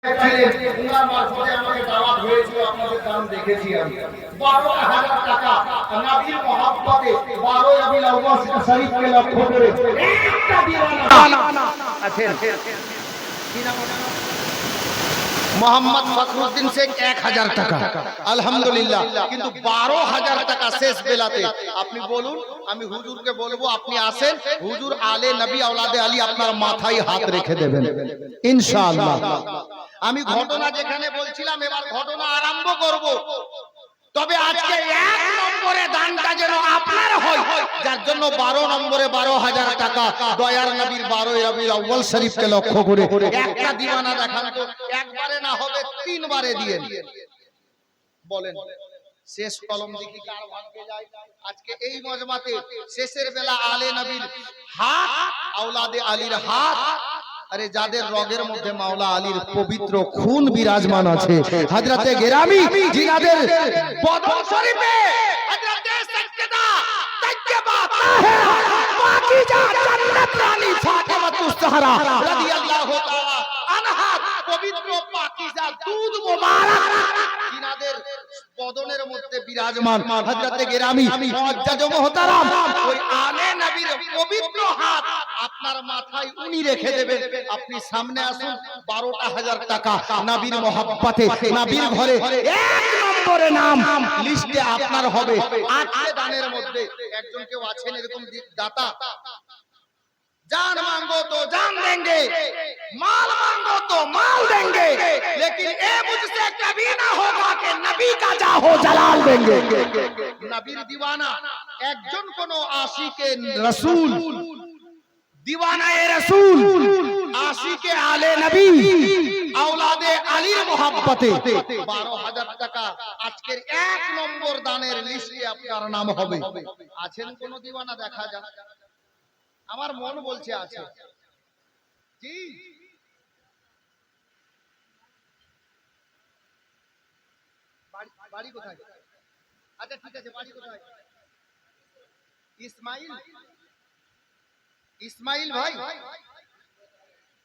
উনার মারফতে আমাকে দাওয়াত হয়েছিল, আপনাদের দান দেখেছি আমি। 12,000 টাকা নবীর মহব্বতে 12 রবিউল আউয়াল শরীফকে লক্ষ্য করে একটা দিওয়ানা আছেন। কি নাম? মোহাম্মদ ফখরুদ্দিন শেখ 1000 টাকা। আলহামদুলিল্লাহ। কিন্তু 12,000 টাকা শেষ বেলাতে আপনি বলুন, আমি হুজুরকে বলবো আপনি আসেন, হুজুর আলে নবী আওলাদে আলী আপনার মাথায় হাত রেখে দেবেন ইনশাআল্লাহ। আমি ঘটনা যেখানে বলছিলাম এবার ঘটনা আরম্ভ করব। তবে আজকে 1 নম্বরে দানটা যেন আপনার হয়, যার জন্য 12 নম্বরে 12,000 টাকা দয়ার নবীর 12 রবিউল আউয়াল শরীফকে লক্ষ্য করে একটা দিওয়ানা দেখান তো। একবারে না হবে 3 বারে দিয়েন। বলেন শেষ কলম দেখি কার ভাগ্যে যায়। আজকে এই মজমাতে শেষের বেলা আলে নবীর হাত, আওলাদে আলীর হাত, আরে যাদের রগের মধ্যে মাওলা আলীর পবিত্র খুন বিরাজমান আছে, হযরতে গেরামি জিনাদের বদন শরীফে হযরতে সৈয়দা তাইয়্যিবা তাহেরা পাকিজা জান্নাত রানী ফাতেমাতুজ জাহরা রাদিয়াল্লাহু তাআলা আনহা পবিত্র পাকিজা দুধ মোবারক জিনাদের বদনের মধ্যে বিরাজমান হযরতে গেরামি মুআজ্জাজ মুহতারাম, ওই আলে নবীর পবিত্র হাত আপনার মাথায় উনি রেখে দেবেন। আপনি সামনে আসুন, 12,000 টাকা নবীর মহব্বতে নবীর ঘরে 1 নম্বরে নাম লিস্টে আপনার হবে। 8 দানের মধ্যে একজন কেউ আছেন এরকম দাতা? जान मांगो तो जान देंगे, माल मांगो तो माल देंगे, लेकिन ये मुझसे कभी ना होगा कि नबी का जाहो जलाल देंगे। नबीर दीवाना একজন কোন আশিকে রাসূল, दीवाना ए रसूल, आशिके आले नबी, औलादे আলীর मोहब्बते 12,000 টাকা আজকের 1 নম্বর দানের লিস্টে আপনার নাম হবে। আছেন কোন दीवाना? দেখা যাক। আমার মন বলছে আছে। জি বাড়ি কোথায়? আচ্ছা ঠিক আছে, বাড়ি কোথায়? ইসমাইল, ইসমাইল ভাই,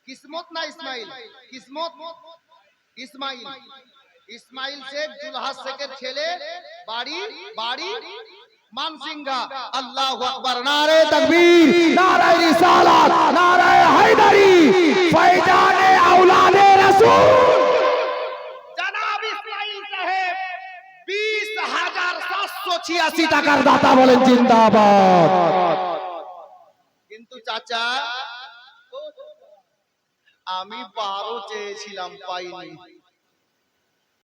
কিসমত না ইসমাইল? কিসমত ইসমাইল, ইসমাইল শেখ জুলহাস শেখের ছেলে, বাড়ি বাড়ি মানসিংহা। আল্লাহু আকবার, নারে তাকবীর, নারে রিসালাত, নারে হায়দারি, ফয়জানে আওলাদে রাসূল জনাব ইসমাইল সাহেব 20,786 টাকার দাতা। বলেন জিন্দাবাদ। কিন্তু চাচা আমি 12 চেয়েছিলাম, পাইনি।